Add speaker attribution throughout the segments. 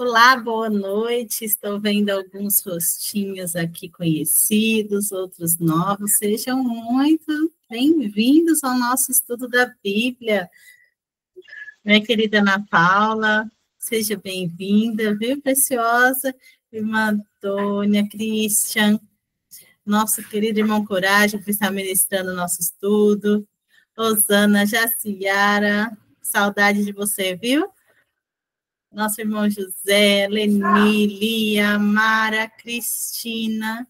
Speaker 1: Olá, boa noite. Estou vendo alguns rostinhos aqui conhecidos, outros novos. Sejam muito bem-vindos ao nosso estudo da Bíblia. Minha querida Ana Paula, seja bem-vinda, viu, preciosa? Irmã Antônia, Christian, nosso querido irmão Coragem, que está ministrando o nosso estudo. Rosana, Jaciara, saudade de você, viu? Nosso irmão José, Leni, Lia, Mara, Cristina,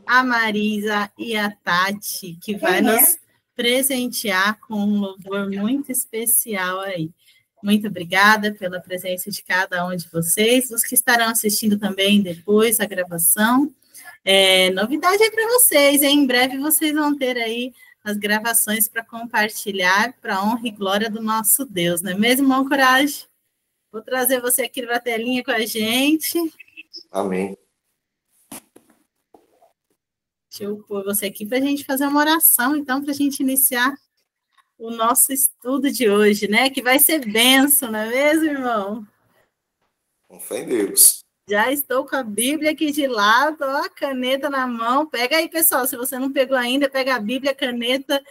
Speaker 1: a Marisa e a Tati, que vai nos presentear com um louvor muito especial aí. Muito obrigada pela presença de cada um de vocês, os que estarão assistindo também depois a gravação. Novidade aí para vocês, hein? Em breve vocês vão ter aí as gravações para compartilhar para a honra e glória do nosso Deus, não é mesmo, irmão Coragem? Vou trazer você aqui para a telinha com a gente.
Speaker 2: Amém.
Speaker 1: Deixa eu pôr você aqui para a gente fazer uma oração, então, para a gente iniciar o nosso estudo de hoje, né? Que vai ser bênção, não é mesmo, irmão?
Speaker 2: Com fé em Deus.
Speaker 1: Já estou com a Bíblia aqui de lado, ó, a caneta na mão. Pega aí, pessoal, se você não pegou ainda, pega a Bíblia, a caneta,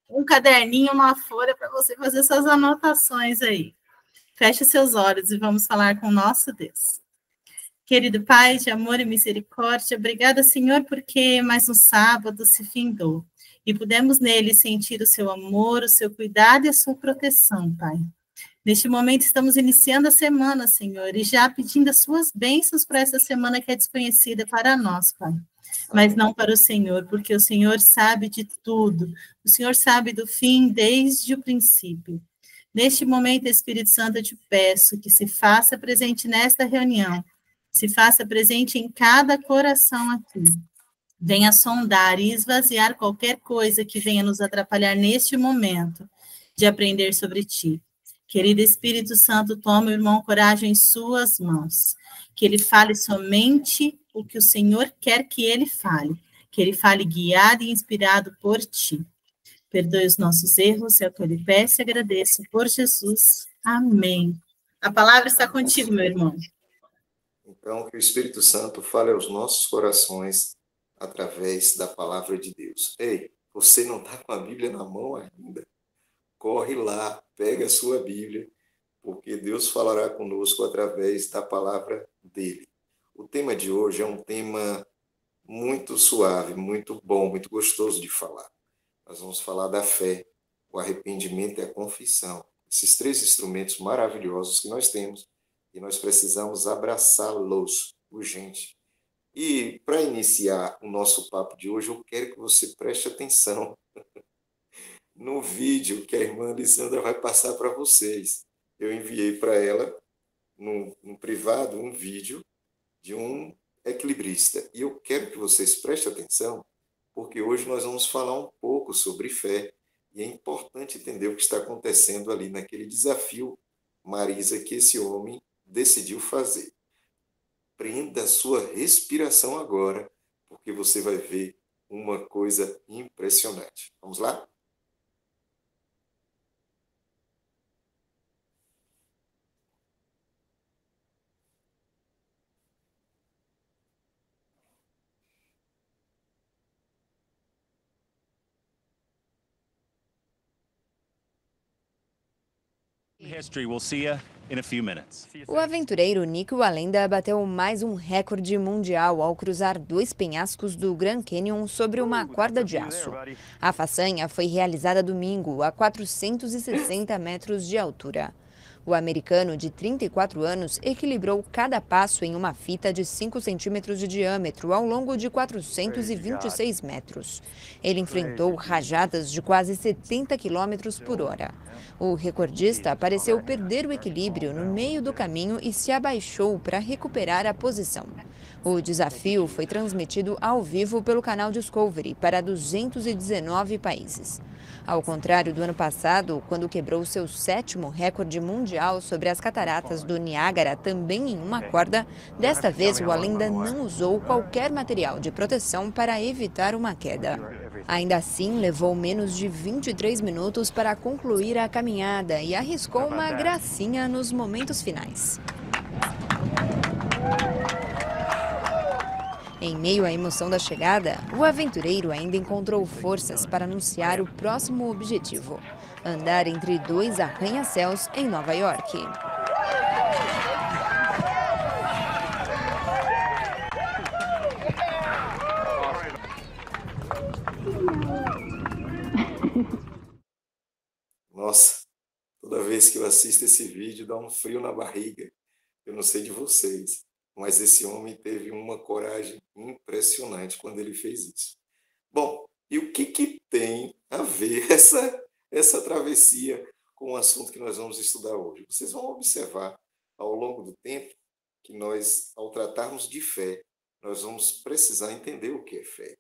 Speaker 1: um caderninho, uma folha para você fazer suas anotações aí. Feche seus olhos e vamos falar com o nosso Deus. Querido Pai de amor e misericórdia, obrigada, Senhor, porque mais um sábado se findou e pudemos nele sentir o seu amor, o seu cuidado e a sua proteção, Pai. Neste momento estamos iniciando a semana, Senhor, e já pedindo as suas bênçãos para essa semana que é desconhecida para nós, Pai. Mas não para o Senhor, porque o Senhor sabe de tudo. O Senhor sabe do fim desde o princípio. Neste momento, Espírito Santo, eu te peço que se faça presente nesta reunião, se faça presente em cada coração aqui. Venha sondar e esvaziar qualquer coisa que venha nos atrapalhar neste momento de aprender sobre ti. Querido Espírito Santo, toma o irmão Coragem em suas mãos, que ele fale somente o que o Senhor quer que ele fale guiado e inspirado por ti. Perdoe os nossos erros, é o que eu lhe peço e agradeço por Jesus. Amém. A palavra está contigo, meu irmão.
Speaker 2: Então, que o Espírito Santo fale aos nossos corações através da palavra de Deus. Ei, você não está com a Bíblia na mão ainda? Corre lá, pega a sua Bíblia, porque Deus falará conosco através da palavra dele. O tema de hoje é um tema muito suave, muito bom, muito gostoso de falar. Nós vamos falar da fé, o arrependimento e a confissão. Esses três instrumentos maravilhosos que nós temos e nós precisamos abraçá-los urgente. E para iniciar o nosso papo de hoje, eu quero que você preste atenção no vídeo que a irmã Lisandra vai passar para vocês. Eu enviei para ela, no privado, um vídeo de um equilibrista. E eu quero que vocês prestem atenção, porque hoje nós vamos falar um pouco sobre fé, e é importante entender o que está acontecendo ali naquele desafio, Marisa, que esse homem decidiu fazer. Prenda a sua respiração agora, porque você vai ver uma coisa impressionante. Vamos lá?
Speaker 3: O aventureiro Nick Wallenda bateu mais um recorde mundial ao cruzar 2 penhascos do Grand Canyon sobre uma corda de aço. A façanha foi realizada domingo, a 460 metros de altura. O americano, de 34 anos, equilibrou cada passo em uma fita de 5 centímetros de diâmetro ao longo de 426 metros. Ele enfrentou rajadas de quase 70 quilômetros por hora. O recordista pareceu perder o equilíbrio no meio do caminho e se abaixou para recuperar a posição. O desafio foi transmitido ao vivo pelo canal Discovery para 219 países. Ao contrário do ano passado, quando quebrou seu 7º recorde mundial sobre as cataratas do Niágara, também em uma corda, desta vez o Wallenda não usou qualquer material de proteção para evitar uma queda. Ainda assim, levou menos de 23 minutos para concluir a caminhada e arriscou uma gracinha nos momentos finais. Em meio à emoção da chegada, o aventureiro ainda encontrou forças para anunciar o próximo objetivo: andar entre 2 arranha-céus em Nova York.
Speaker 2: Nossa, toda vez que eu assisto esse vídeo dá um frio na barriga. Eu não sei de vocês, mas esse homem teve uma coragem impressionante quando ele fez isso. Bom, e o que tem a ver essa travessia com o assunto que nós vamos estudar hoje? Vocês vão observar ao longo do tempo que nós, ao tratarmos de fé, nós vamos precisar entender o que é fé.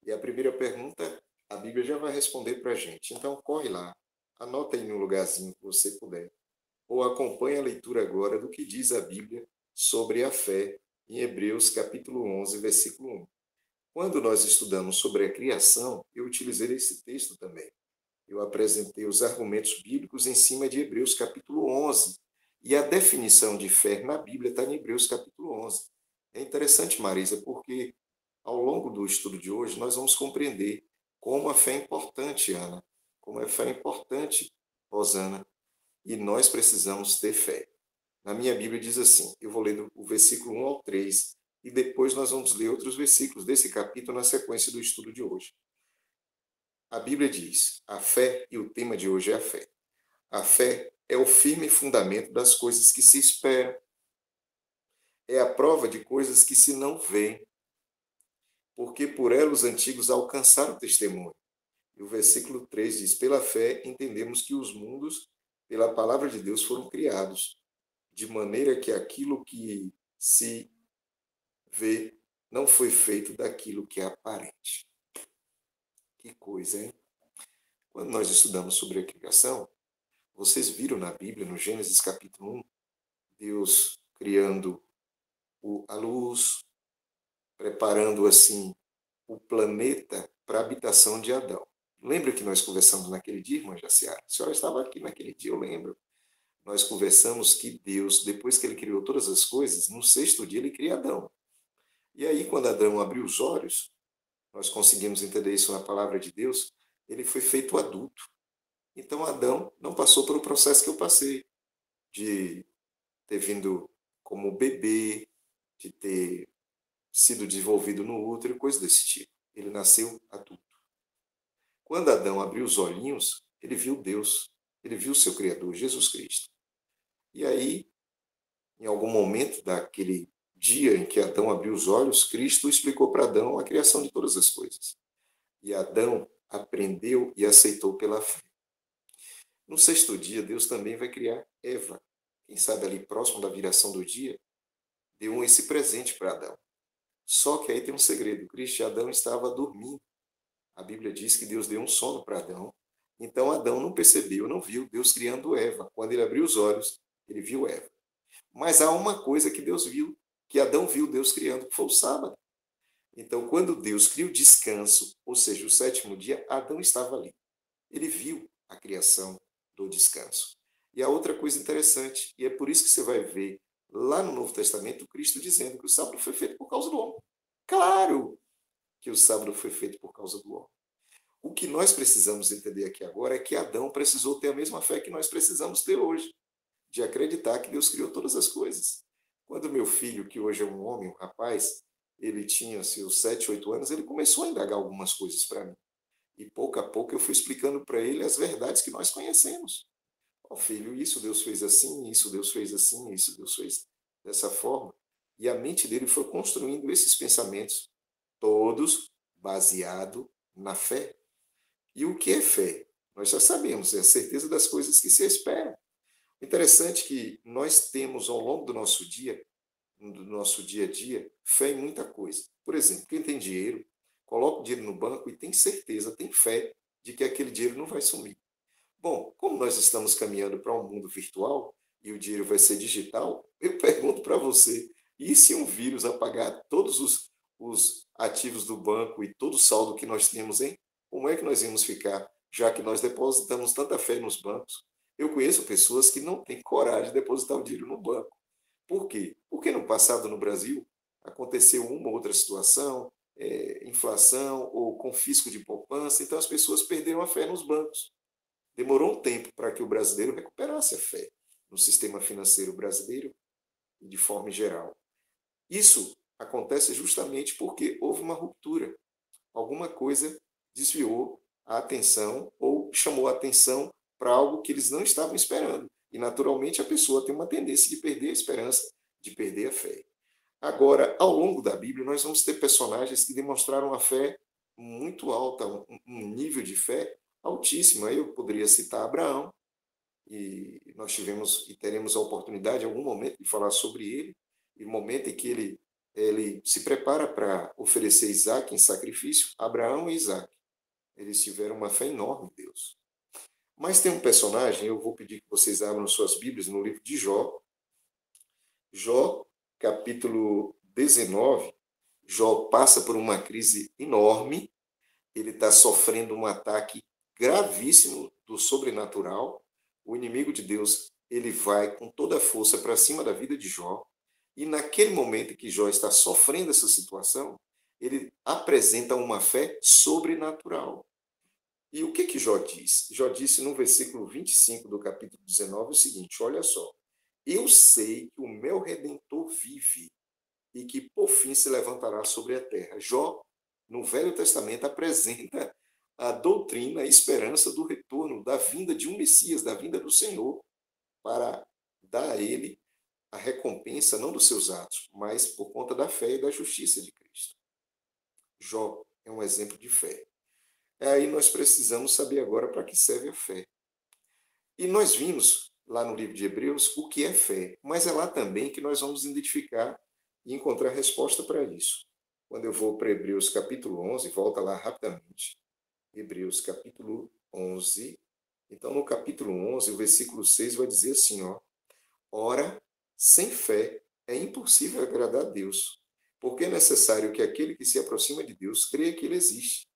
Speaker 2: E a primeira pergunta, a Bíblia já vai responder para a gente. Então, corre lá, anota aí no lugarzinho que você puder, ou acompanhe a leitura agora do que diz a Bíblia sobre a fé em Hebreus capítulo 11, versículo 1. Quando nós estudamos sobre a criação, eu utilizei esse texto também. Eu apresentei os argumentos bíblicos em cima de Hebreus capítulo 11. E a definição de fé na Bíblia está em Hebreus capítulo 11. É interessante, Marisa, porque ao longo do estudo de hoje nós vamos compreender como a fé é importante, Ana. Como a fé é importante, Rosana. E nós precisamos ter fé. Na minha Bíblia diz assim, eu vou ler o versículo 1 ao 3, e depois nós vamos ler outros versículos desse capítulo na sequência do estudo de hoje. A Bíblia diz, a fé, e o tema de hoje é a fé. A fé é o firme fundamento das coisas que se esperam. É a prova de coisas que se não veem. Porque por ela os antigos alcançaram o testemunho. E o versículo 3 diz, pela fé entendemos que os mundos, pela palavra de Deus, foram criados, de maneira que aquilo que se vê não foi feito daquilo que é aparente. Que coisa, hein? Quando nós estudamos sobre a criação, vocês viram na Bíblia, no Gênesis capítulo 1, Deus criando a luz, preparando assim o planeta para a habitação de Adão. Lembra que nós conversamos naquele dia, irmã Jaciara? A senhora estava aqui naquele dia, eu lembro. Nós conversamos que Deus, depois que ele criou todas as coisas, no 6º dia ele cria Adão. E aí, quando Adão abriu os olhos, nós conseguimos entender isso na palavra de Deus, ele foi feito adulto. Então, Adão não passou pelo processo que eu passei, de ter vindo como bebê, de ter sido desenvolvido no útero, coisa desse tipo. Ele nasceu adulto. Quando Adão abriu os olhinhos, ele viu Deus, ele viu o seu Criador, Jesus Cristo. E aí, em algum momento daquele dia em que Adão abriu os olhos, Cristo explicou para Adão a criação de todas as coisas. E Adão aprendeu e aceitou pela fé. No 6º dia, Deus também vai criar Eva. Quem sabe ali próximo da viração do dia, deu esse presente para Adão. Só que aí tem um segredo. Cristo e Adão estavam dormindo. A Bíblia diz que Deus deu um sono para Adão. Então Adão não percebeu, não viu Deus criando Eva. Quando ele abriu os olhos, ele viu Eva. Mas há uma coisa que Deus viu, que Adão viu Deus criando, que foi o sábado. Então, quando Deus cria o descanso, ou seja, o 7º dia, Adão estava ali. Ele viu a criação do descanso. E a outra coisa interessante, e é por isso que você vai ver lá no Novo Testamento, Cristo dizendo que o sábado foi feito por causa do homem. Claro que o sábado foi feito por causa do homem. O que nós precisamos entender aqui agora é que Adão precisou ter a mesma fé que nós precisamos ter hoje, de acreditar que Deus criou todas as coisas. Quando meu filho, que hoje é um homem, um rapaz, ele tinha seus 7, 8 anos, ele começou a indagar algumas coisas para mim. E pouco a pouco eu fui explicando para ele as verdades que nós conhecemos. Ó filho, isso Deus fez assim, isso Deus fez assim, isso Deus fez dessa forma. E a mente dele foi construindo esses pensamentos, todos baseados na fé. E o que é fé? Nós já sabemos, é a certeza das coisas que se esperam. Interessante que nós temos ao longo do nosso dia a dia, fé em muita coisa. Por exemplo, quem tem dinheiro, coloca o dinheiro no banco e tem certeza, tem fé de que aquele dinheiro não vai sumir. Bom, como nós estamos caminhando para um mundo virtual e o dinheiro vai ser digital, eu pergunto para você, e se um vírus apagar todos os ativos do banco e todo o saldo que nós temos, hein? Como é que nós íamos ficar, já que nós depositamos tanta fé nos bancos? Eu conheço pessoas que não têm coragem de depositar o dinheiro no banco. Por quê? Porque no passado, no Brasil, aconteceu uma ou outra situação, inflação ou confisco de poupança, então as pessoas perderam a fé nos bancos. Demorou um tempo para que o brasileiro recuperasse a fé no sistema financeiro brasileiro e de forma geral. Isso acontece justamente porque houve uma ruptura. Alguma coisa desviou a atenção ou chamou a atenção para algo que eles não estavam esperando. E, naturalmente, a pessoa tem uma tendência de perder a esperança, de perder a fé. Agora, ao longo da Bíblia, nós vamos ter personagens que demonstraram uma fé muito alta, um nível de fé altíssimo. Aí eu poderia citar Abraão, e nós tivemos e teremos a oportunidade em algum momento de falar sobre ele, e no momento em que ele se prepara para oferecer Isaac em sacrifício, Abraão e Isaac. Eles tiveram uma fé enorme em Deus. Mas tem um personagem, eu vou pedir que vocês abram suas Bíblias no livro de Jó. Jó, capítulo 19. Jó passa por uma crise enorme, ele está sofrendo um ataque gravíssimo do sobrenatural. O inimigo de Deus, ele vai com toda a força para cima da vida de Jó. E naquele momento em que Jó está sofrendo essa situação, ele apresenta uma fé sobrenatural. E o que Jó disse? Jó disse no versículo 25 do capítulo 19 o seguinte, olha só. Eu sei que o meu Redentor vive e que por fim se levantará sobre a terra. Jó, no Velho Testamento, apresenta a doutrina, a esperança do retorno, da vinda de um Messias, da vinda do Senhor, para dar a ele a recompensa, não dos seus atos, mas por conta da fé e da justiça de Cristo. Jó é um exemplo de fé. Aí nós precisamos saber agora para que serve a fé. E nós vimos lá no livro de Hebreus o que é fé, mas é lá também que nós vamos identificar e encontrar resposta para isso. Quando eu vou para Hebreus capítulo 11, volta lá rapidamente. Hebreus capítulo 11. Então, no capítulo 11, o versículo 6 vai dizer assim, ó. Ora, sem fé é impossível agradar a Deus, porque é necessário que aquele que se aproxima de Deus creia que ele existe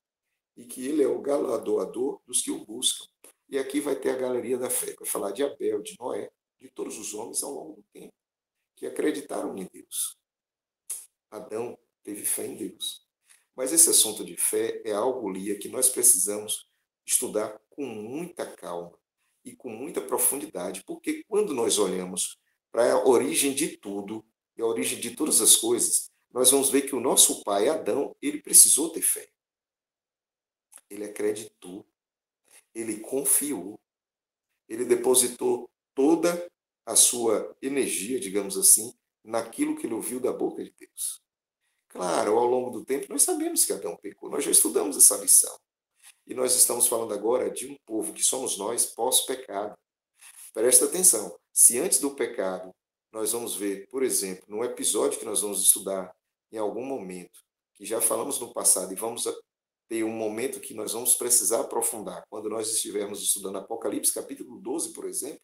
Speaker 2: e que ele é o galardoador dos que o buscam. E aqui vai ter a galeria da fé, vai falar de Abel, de Noé, de todos os homens ao longo do tempo, que acreditaram em Deus. Adão teve fé em Deus. Mas esse assunto de fé é algo, Lia, que nós precisamos estudar com muita calma e com muita profundidade, porque quando nós olhamos para a origem de tudo, e a origem de todas as coisas, nós vamos ver que o nosso pai, Adão, ele precisou ter fé. Ele acreditou, ele confiou, ele depositou toda a sua energia, digamos assim, naquilo que ele ouviu da boca de Deus. Claro, ao longo do tempo, nós sabemos que Adão pecou, nós já estudamos essa lição. E nós estamos falando agora de um povo que somos nós pós-pecado. Presta atenção, se antes do pecado, nós vamos ver, por exemplo, num episódio que nós vamos estudar em algum momento, que já falamos no passado e vamos ter um momento que nós vamos precisar aprofundar, quando nós estivermos estudando Apocalipse, capítulo 12, por exemplo,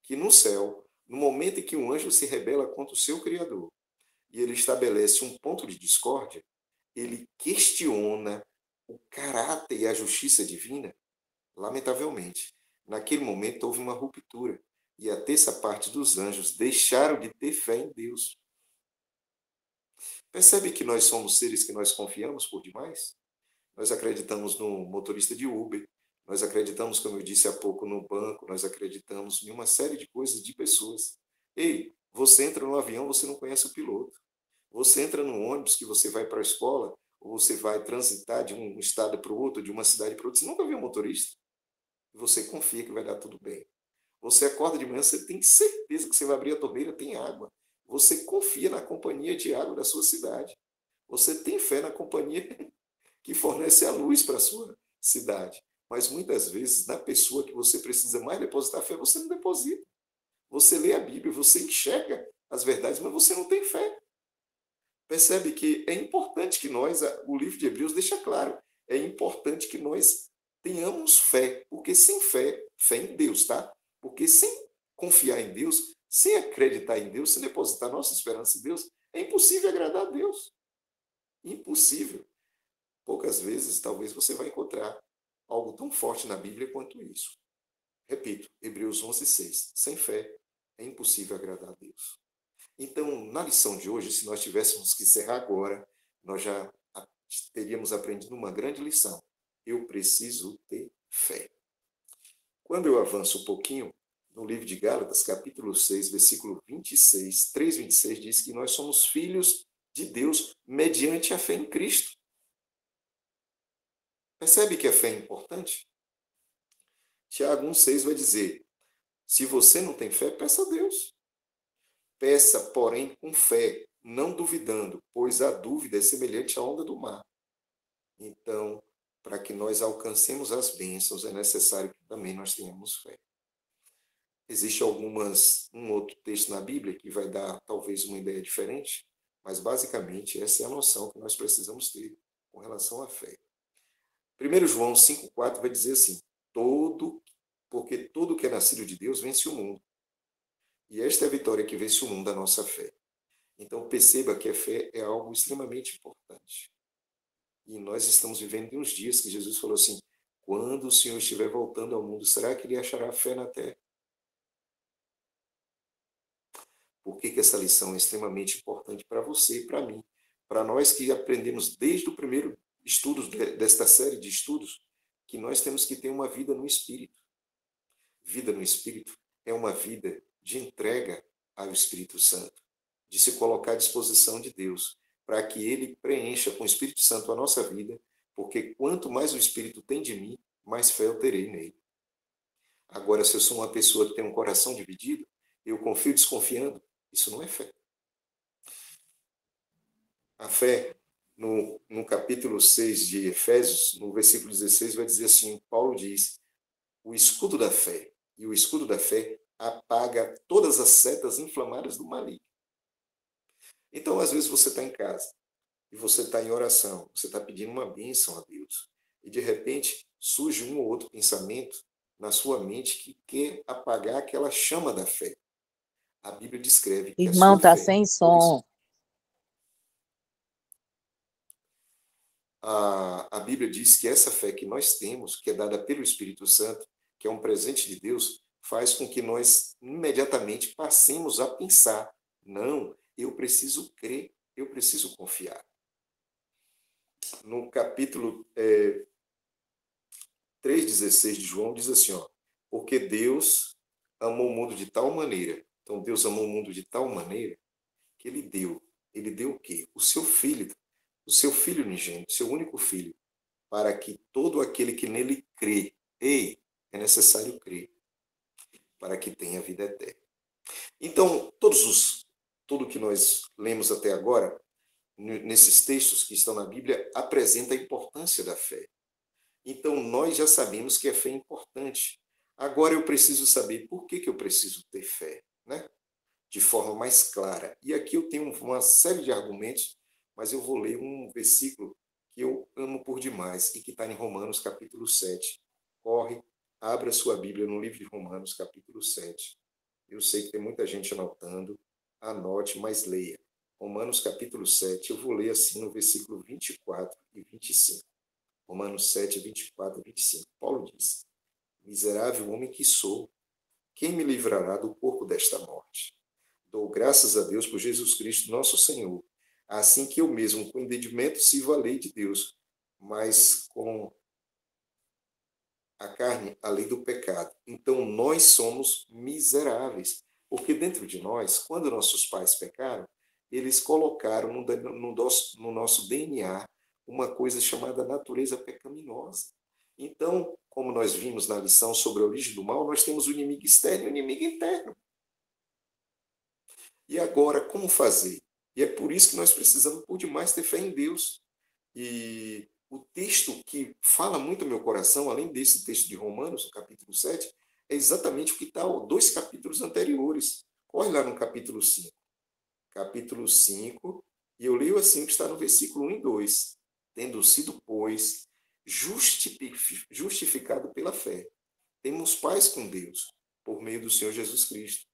Speaker 2: que no céu, no momento em que um anjo se rebela contra o seu Criador, e ele estabelece um ponto de discórdia, ele questiona o caráter e a justiça divina, lamentavelmente, naquele momento houve uma ruptura, e a terça parte dos anjos deixaram de ter fé em Deus. Percebe que nós somos seres que nós confiamos por demais? Nós acreditamos no motorista de Uber, nós acreditamos, como eu disse há pouco, no banco, nós acreditamos em uma série de coisas, de pessoas. Ei, você entra no avião, você não conhece o piloto. Você entra no ônibus que você vai para a escola, ou você vai transitar de um estado para o outro, de uma cidade para outra, você nunca viu um motorista. Você confia que vai dar tudo bem. Você acorda de manhã, você tem certeza que você vai abrir a torneira, tem água. Você confia na companhia de água da sua cidade. Você tem fé na companhia que fornece a luz para a sua cidade. Mas muitas vezes, na pessoa que você precisa mais depositar fé, você não deposita. Você lê a Bíblia, você enxerga as verdades, mas você não tem fé. Percebe que é importante que nós, o livro de Hebreus deixa claro, é importante que nós tenhamos fé, porque sem fé, fé em Deus, tá? Porque sem confiar em Deus, sem acreditar em Deus, sem depositar nossa esperança em Deus, é impossível agradar a Deus. Impossível. poucas vezes, talvez você vai encontrar algo tão forte na Bíblia quanto isso. Repito, Hebreus 11:6. Sem fé é impossível agradar a Deus. Então, na lição de hoje, se nós tivéssemos que encerrar agora, nós já teríamos aprendido uma grande lição. Eu preciso ter fé. Quando eu avanço um pouquinho, no livro de Gálatas, capítulo 6, versículo 26, 3:26, diz que nós somos filhos de Deus mediante a fé em Cristo. Percebe que a fé é importante? Tiago 1,6 vai dizer, se você não tem fé, peça a Deus. Peça, porém, com fé, não duvidando, pois a dúvida é semelhante à onda do mar. Então, para que nós alcancemos as bênçãos, é necessário que também nós tenhamos fé. Existe um outro texto na Bíblia que vai dar talvez uma ideia diferente, mas basicamente essa é a noção que nós precisamos ter com relação à fé. 1 João 5,4 vai dizer assim, porque todo que é nascido de Deus vence o mundo. E esta é a vitória que vence o mundo, a nossa fé. Então perceba que a fé é algo extremamente importante. E nós estamos vivendo em uns dias que Jesus falou assim, quando o Senhor estiver voltando ao mundo, será que ele achará fé na terra? Por que essa lição é extremamente importante para você e para mim? Para nós que aprendemos desde o primeiro estudo desta série de estudos, que nós temos que ter uma vida no Espírito. Vida no Espírito é uma vida de entrega ao Espírito Santo, de se colocar à disposição de Deus, para que Ele preencha com o Espírito Santo a nossa vida, porque quanto mais o Espírito tem de mim, mais fé eu terei nele. Agora, se eu sou uma pessoa que tem um coração dividido, eu confio desconfiando, isso não é fé. A fé, no capítulo 6 de Efésios, no versículo 16, vai dizer assim, Paulo diz, o escudo da fé, e o escudo da fé apaga todas as setas inflamadas do maligno. Então, às vezes, você está em casa, e você está em oração, você está pedindo uma bênção a Deus, e de repente surge um ou outro pensamento na sua mente que quer apagar aquela chama da fé. A Bíblia descreve que
Speaker 4: Irmão,
Speaker 2: a sua
Speaker 4: tá
Speaker 2: fé...
Speaker 4: sem som.
Speaker 2: A Bíblia diz que essa fé que nós temos, que é dada pelo Espírito Santo, que é um presente de Deus, faz com que nós imediatamente passemos a pensar, não, eu preciso crer, eu preciso confiar. No capítulo 3,16 de João, diz assim, porque Deus amou o mundo de tal maneira, então Deus amou o mundo de tal maneira, que Ele deu o quê? O seu Filho unigênito, seu único Filho, para que todo aquele que nele crê, é necessário crer, para que tenha vida eterna. Então, tudo que nós lemos até agora, nesses textos que estão na Bíblia, apresenta a importância da fé. Então, nós já sabemos que a fé é importante. Agora eu preciso saber por que eu preciso ter fé, né? De forma mais clara. E aqui eu tenho uma série de argumentos, mas eu vou ler um versículo que eu amo por demais e que está em Romanos, capítulo 7. Corre, abra sua Bíblia no livro de Romanos, capítulo 7. Eu sei que tem muita gente anotando, anote, mas leia. Romanos, capítulo 7, eu vou ler assim no versículo 24 e 25. Romanos 7, 24 e 25. Paulo diz, miserável homem que sou, quem me livrará do corpo desta morte? Dou graças a Deus por Jesus Cristo, nosso Senhor, assim que eu mesmo, com entendimento, sirvo a lei de Deus, mas com a carne, a lei do pecado. Então, nós somos miseráveis, porque dentro de nós, quando nossos pais pecaram, eles colocaram no nosso DNA uma coisa chamada natureza pecaminosa. Então, como nós vimos na lição sobre a origem do mal, nós temos o inimigo externo e o inimigo interno. E agora, como fazer? E é por isso que nós precisamos, por demais, ter fé em Deus. E o texto que fala muito no meu coração, além desse texto de Romanos, capítulo 7, é exatamente o que está 2 capítulos anteriores. Olha lá no capítulo 5. Capítulo 5, e eu leio assim o que está no versículo 1 e 2. Tendo sido, pois, justificado pela fé, temos paz com Deus, por meio do Senhor Jesus Cristo,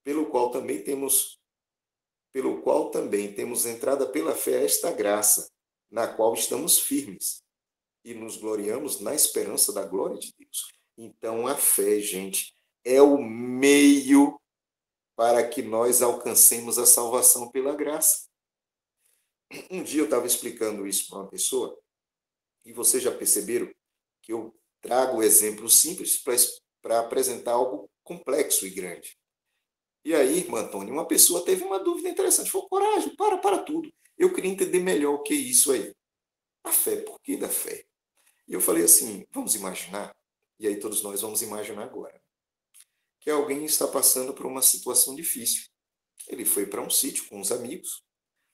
Speaker 2: pelo qual também temos entrada pela fé a esta graça, na qual estamos firmes e nos gloriamos na esperança da glória de Deus. Então, a fé, gente, é o meio para que nós alcancemos a salvação pela graça. Um dia eu estava explicando isso para uma pessoa, e vocês já perceberam que eu trago exemplos simples para apresentar algo complexo e grande. E aí, irmã Antônia, uma pessoa teve uma dúvida interessante. Falou, coragem, para tudo. Eu queria entender melhor o que é isso aí. A fé, por que da fé? E eu falei assim, vamos imaginar, e aí todos nós vamos imaginar agora, que alguém está passando por uma situação difícil. Ele foi para um sítio com uns amigos,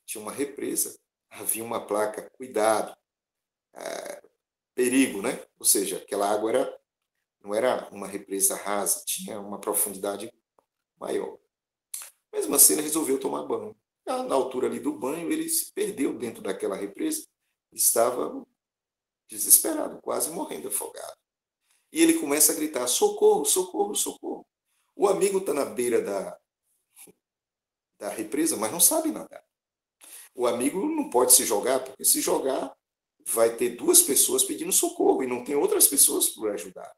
Speaker 2: tinha uma represa, havia uma placa, cuidado, perigo, né? Ou seja, aquela água não era uma represa rasa, tinha uma profundidade maior. Mesmo assim, ele resolveu tomar banho. Na altura ali do banho, ele se perdeu dentro daquela represa, estava desesperado, quase morrendo afogado. E ele começa a gritar, socorro, socorro, socorro. O amigo está na beira da represa, mas não sabe nadar. O amigo não pode se jogar, porque se jogar, vai ter duas pessoas pedindo socorro e não tem outras pessoas para ajudar.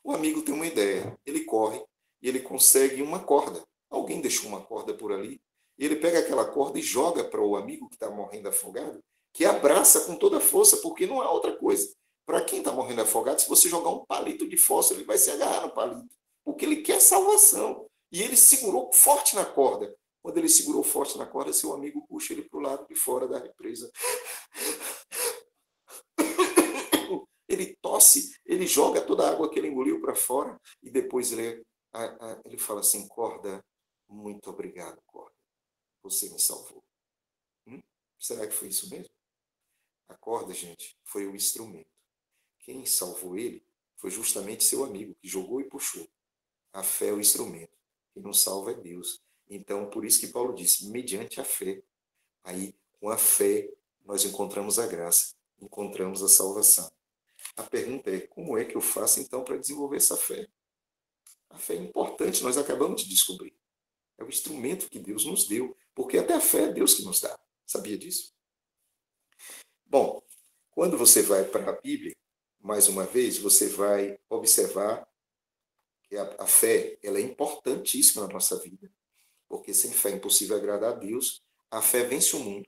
Speaker 2: O amigo tem uma ideia, ele corre e ele consegue uma corda. Alguém deixou uma corda por ali, e ele pega aquela corda e joga para o amigo que está morrendo afogado, que abraça com toda a força, porque não há outra coisa. Para quem está morrendo afogado, se você jogar um palito de fósforo, ele vai se agarrar no palito, porque ele quer salvação. E ele segurou forte na corda. Quando ele segurou forte na corda, seu amigo puxa ele para o lado de fora da represa. Ele tosse, ele joga toda a água que ele engoliu para fora e depois ele fala assim, corda, muito obrigado, corda. Você me salvou. Será que foi isso mesmo? A corda, gente, foi o instrumento. Quem salvou ele foi justamente seu amigo, que jogou e puxou. A fé é o instrumento. Quem nos salva é Deus. Então, por isso que Paulo disse, mediante a fé. Aí, com a fé, nós encontramos a graça, encontramos a salvação. A pergunta é, como é que eu faço, então, para desenvolver essa fé? A fé é importante, nós acabamos de descobrir. É o instrumento que Deus nos deu, porque até a fé é Deus que nos dá. Sabia disso? Bom, quando você vai para a Bíblia, mais uma vez, você vai observar que a fé ela é importantíssima na nossa vida, porque sem fé é impossível agradar a Deus. A fé vence o mundo.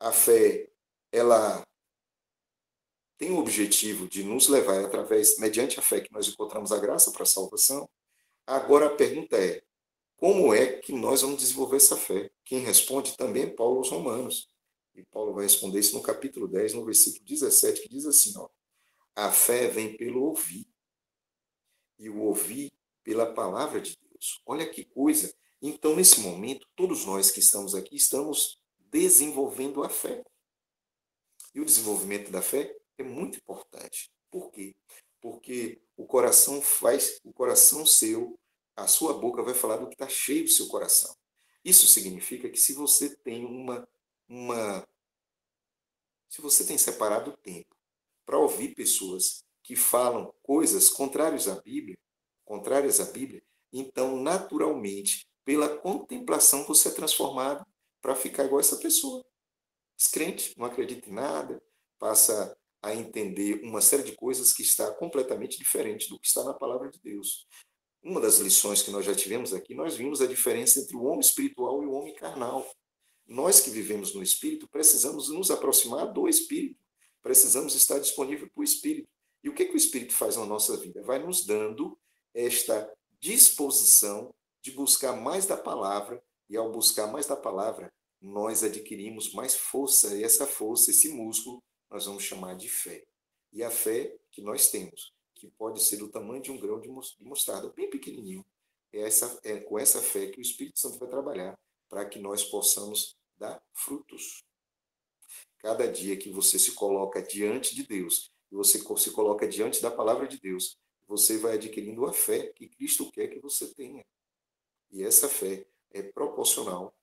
Speaker 2: A fé, ela tem o objetivo de nos levar mediante a fé que nós encontramos a graça para a salvação. Agora a pergunta é, como é que nós vamos desenvolver essa fé? Quem responde também é Paulo aos Romanos. E Paulo vai responder isso no capítulo 10, no versículo 17, que diz assim, ó, a fé vem pelo ouvir, e o ouvir pela palavra de Deus. Olha que coisa. Então, nesse momento, todos nós que estamos aqui estamos desenvolvendo a fé. E o desenvolvimento da fé é muito importante. Por quê? Porque o coração seu, a sua boca vai falar do que está cheio do seu coração. Isso significa que se você tem se você tem separado o tempo para ouvir pessoas que falam coisas contrárias à Bíblia, então, naturalmente, pela contemplação, você é transformado para ficar igual a essa pessoa. Descrente, não acredita em nada, passa a entender uma série de coisas que está completamente diferente do que está na palavra de Deus. Uma das lições que nós já tivemos aqui, nós vimos a diferença entre o homem espiritual e o homem carnal. Nós que vivemos no Espírito, precisamos nos aproximar do Espírito, precisamos estar disponível para o Espírito. E o que o Espírito faz na nossa vida? Vai nos dando esta disposição de buscar mais da palavra, e ao buscar mais da palavra, nós adquirimos mais força, e essa força, esse músculo, nós vamos chamar de fé. E a fé que nós temos, que pode ser do tamanho de um grão de mostarda, bem pequenininho, é com essa fé que o Espírito Santo vai trabalhar para que nós possamos dar frutos. Cada dia que você se coloca diante de Deus, e você se coloca diante da palavra de Deus, você vai adquirindo a fé que Cristo quer que você tenha. E essa fé é proporcional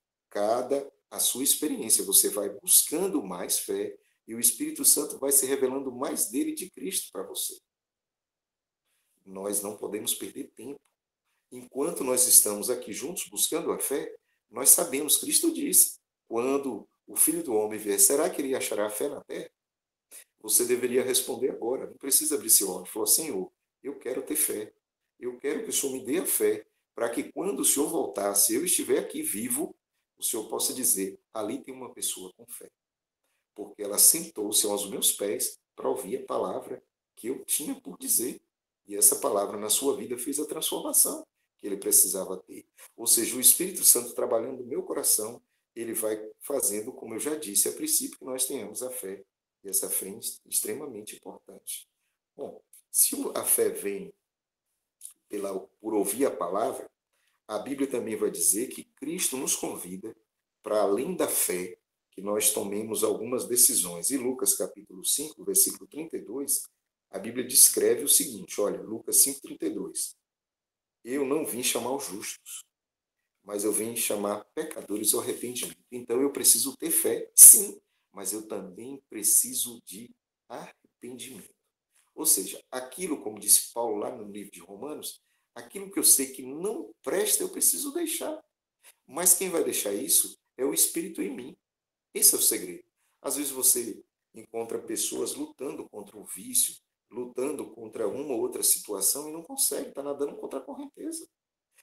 Speaker 2: à sua experiência. Você vai buscando mais fé e o Espírito Santo vai se revelando mais dele de Cristo para você. Nós não podemos perder tempo. Enquanto nós estamos aqui juntos buscando a fé, nós sabemos, Cristo disse, quando o Filho do Homem vier, será que ele achará fé na terra? você deveria responder agora, não precisa abrir seu olho. Falou, Senhor, eu quero ter fé, eu quero que o Senhor me dê a fé, para que quando o Senhor voltar, se eu estiver aqui vivo, o Senhor possa dizer, ali tem uma pessoa com fé, porque ela sentou-se aos meus pés para ouvir a palavra que eu tinha por dizer. E essa palavra na sua vida fez a transformação que ele precisava ter. Ou seja, o Espírito Santo trabalhando no meu coração, ele vai fazendo, como eu já disse, a princípio que nós tenhamos a fé. E essa fé é extremamente importante. Bom, se a fé vem por ouvir a palavra, a Bíblia também vai dizer que Cristo nos convida para, além da fé, que nós tomemos algumas decisões. E Lucas capítulo 5, versículo 32, a Bíblia descreve o seguinte, olha, Lucas 5, 32. Eu não vim chamar os justos, mas eu vim chamar pecadores ao arrependimento. Então eu preciso ter fé, sim, mas eu também preciso de arrependimento. Ou seja, aquilo, como disse Paulo lá no livro de Romanos, aquilo que eu sei que não presta, eu preciso deixar. Mas quem vai deixar isso é o Espírito em mim. Esse é o segredo. Às vezes você encontra pessoas lutando contra o vício, lutando contra uma ou outra situação e não consegue, está nadando contra a correnteza.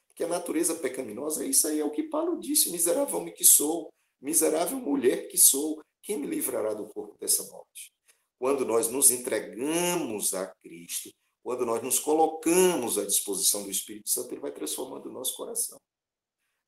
Speaker 2: Porque a natureza pecaminosa é isso aí, é o que Paulo disse, miserável homem que sou, miserável mulher que sou, quem me livrará do corpo dessa morte? Quando nós nos entregamos a Cristo, quando nós nos colocamos à disposição do Espírito Santo, ele vai transformando o nosso coração.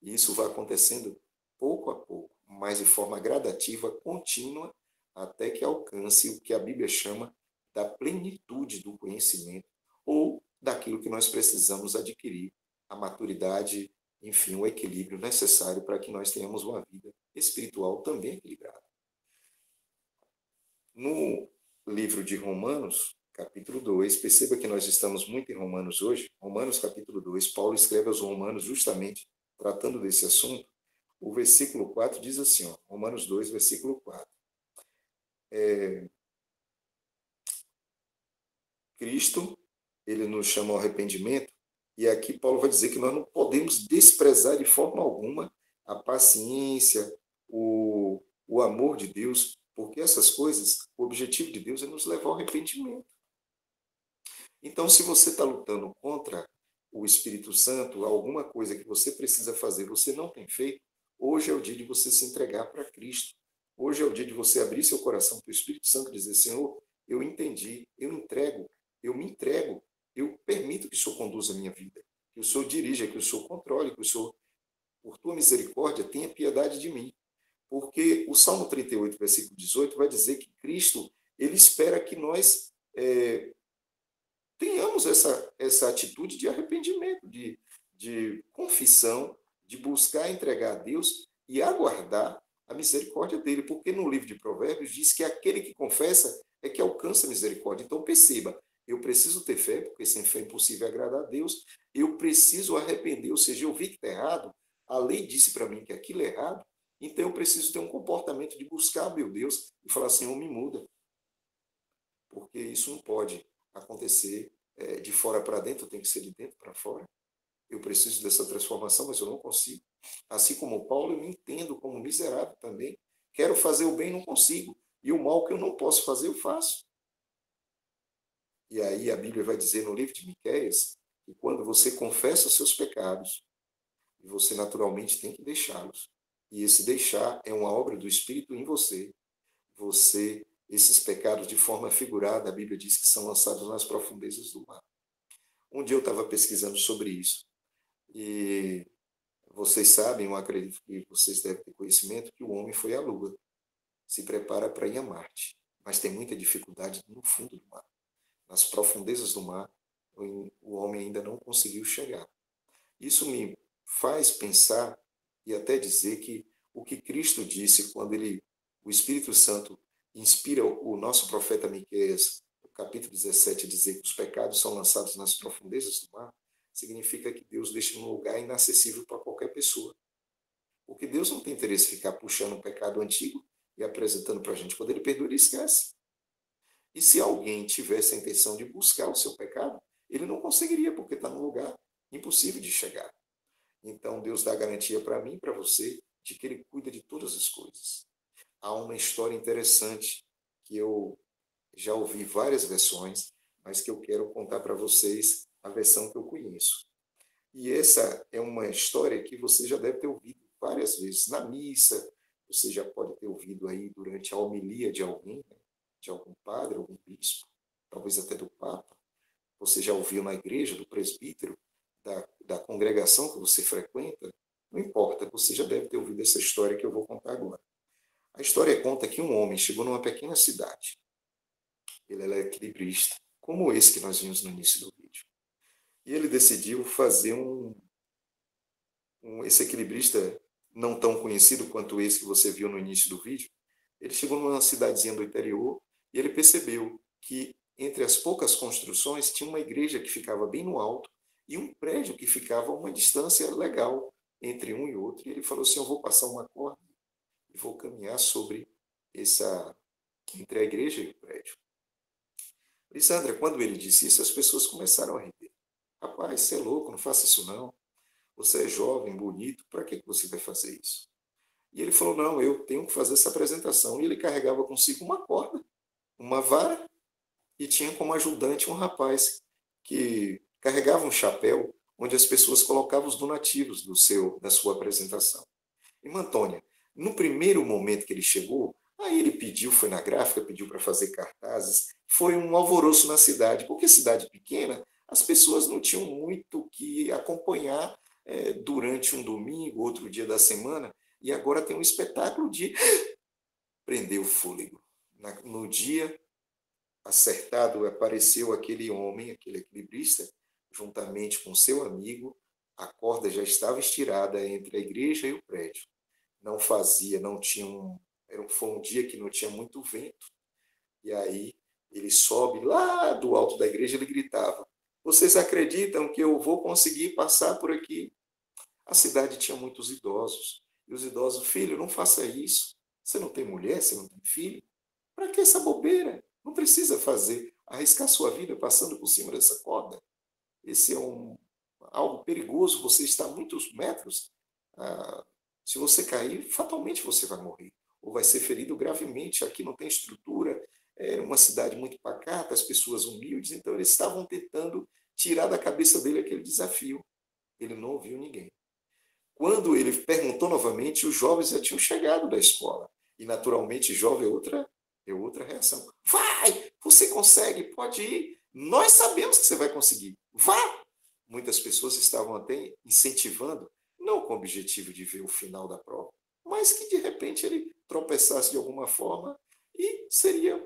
Speaker 2: E isso vai acontecendo pouco a pouco, mas de forma gradativa, contínua, até que alcance o que a Bíblia chama da plenitude do conhecimento ou daquilo que nós precisamos adquirir, a maturidade, enfim, o equilíbrio necessário para que nós tenhamos uma vida espiritual também equilibrada. No livro de Romanos, capítulo 2, perceba que nós estamos muito em Romanos hoje. Romanos, capítulo 2, Paulo escreve aos Romanos justamente tratando desse assunto. O versículo 4 diz assim, ó, Romanos 2, versículo 4. Cristo, ele nos chama ao arrependimento, e aqui Paulo vai dizer que nós não podemos desprezar de forma alguma a paciência, o amor de Deus, porque essas coisas, o objetivo de Deus é nos levar ao arrependimento. Então, se você está lutando contra o Espírito Santo, alguma coisa que você precisa fazer, você não tem feito, hoje é o dia de você se entregar para Cristo. Hoje é o dia de você abrir seu coração para o Espírito Santo e dizer, Senhor, eu entendi, eu me entrego, eu permito que o Senhor conduza a minha vida, que o Senhor dirija, que o Senhor controle, que o Senhor, por tua misericórdia, tenha piedade de mim. Porque o Salmo 38, versículo 18, vai dizer que Cristo, ele espera que nós tenhamos essa atitude de arrependimento, de confissão, de buscar entregar a Deus e aguardar a misericórdia dele. Porque no livro de Provérbios diz que aquele que confessa é que alcança a misericórdia. Então perceba, eu preciso ter fé, porque sem fé é impossível agradar a Deus. Eu preciso arrepender, ou seja, eu vi que está errado, a lei disse para mim que aquilo é errado, então eu preciso ter um comportamento de buscar meu Deus e falar, Senhor, me muda. Porque isso não pode acontecer de fora para dentro, tem que ser de dentro para fora. Eu preciso dessa transformação, mas eu não consigo. Assim como Paulo, eu me entendo como miserável também. Quero fazer o bem, não consigo. E o mal que eu não posso fazer, eu faço. E aí a Bíblia vai dizer no livro de Miqueias que quando você confessa os seus pecados, você naturalmente tem que deixá-los. E esse deixar é uma obra do Espírito em você. Esses pecados, de forma figurada, a Bíblia diz que são lançados nas profundezas do mar. Um dia eu estava pesquisando sobre isso. E vocês sabem, eu acredito que vocês devem ter conhecimento, que o homem foi à Lua. Se prepara para ir a Marte. Mas tem muita dificuldade no fundo do mar. Nas profundezas do mar, o homem ainda não conseguiu chegar. Isso me faz pensar e até dizer que o que Cristo disse quando o Espírito Santo inspira o nosso profeta Miqueias, no capítulo 17, dizer que os pecados são lançados nas profundezas do mar, significa que Deus deixa um lugar inacessível para qualquer pessoa. Porque Deus não tem interesse em ficar puxando um pecado antigo e apresentando para a gente. Quando ele perdoa, ele esquece. E se alguém tivesse a intenção de buscar o seu pecado, ele não conseguiria, porque está num lugar impossível de chegar. Então, Deus dá garantia para mim e para você de que ele cuida de todas as coisas. Há uma história interessante que eu Já ouvi várias versões, mas que eu quero contar para vocês a versão que eu conheço. E essa é uma história que você já deve ter ouvido várias vezes na missa, você já pode ter ouvido aí durante a homilia de alguém, né? De algum padre, algum bispo, talvez até do Papa. Você já ouviu na igreja, do presbítero, da congregação que você frequenta. Não importa, você já deve ter ouvido essa história que eu vou contar agora. A história conta que um homem chegou numa pequena cidade. Ele era equilibrista, como esse que nós vimos no início do vídeo. E ele decidiu fazer esse equilibrista não tão conhecido quanto esse que você viu no início do vídeo. Ele chegou numa cidadezinha do interior e ele percebeu que entre as poucas construções tinha uma igreja que ficava bem no alto e um prédio que ficava a uma distância legal entre um e outro. E ele falou assim, eu vou passar uma corda e vou caminhar sobre entre a igreja e o prédio. Lisandra, quando ele disse isso, as pessoas começaram a rir. Rapaz, você é louco, não faça isso não. Você é jovem, bonito, para que você vai fazer isso? E ele falou, não, eu tenho que fazer essa apresentação. E ele carregava consigo uma corda, uma vara, e tinha como ajudante um rapaz que carregava um chapéu onde as pessoas colocavam os donativos da sua apresentação. Irmã Antônia, no primeiro momento que ele chegou, aí ele pediu, foi na gráfica, pediu para fazer cartazes, foi um alvoroço na cidade, porque cidade pequena, as pessoas não tinham muito o que acompanhar durante um domingo, outro dia da semana, e agora tem um espetáculo de prender o fôlego. No dia acertado, apareceu aquele homem, aquele equilibrista, juntamente com seu amigo, a corda já estava estirada entre a igreja e o prédio. Foi um dia que não tinha muito vento, e aí ele sobe lá do alto da igreja, ele gritava, vocês acreditam que eu vou conseguir passar por aqui? A cidade tinha muitos idosos, e os idosos, filho, não faça isso, você não tem mulher, você não tem filho, para que essa bobeira? Não precisa arriscar sua vida passando por cima dessa corda. Esse é algo perigoso, você está a muitos metros, se você cair, fatalmente você vai morrer, ou vai ser ferido gravemente. Aqui não tem estrutura, é uma cidade muito pacata, as pessoas humildes, então eles estavam tentando tirar da cabeça dele aquele desafio. Ele não ouviu ninguém. Quando ele perguntou novamente, os jovens já tinham chegado da escola. E, naturalmente, jovem é outra reação. Vai! Você consegue, pode ir. Nós sabemos que você vai conseguir. Vá! Muitas pessoas estavam até incentivando, não com o objetivo de ver o final da prova, mas que, de repente, ele tropeçasse de alguma forma e seria,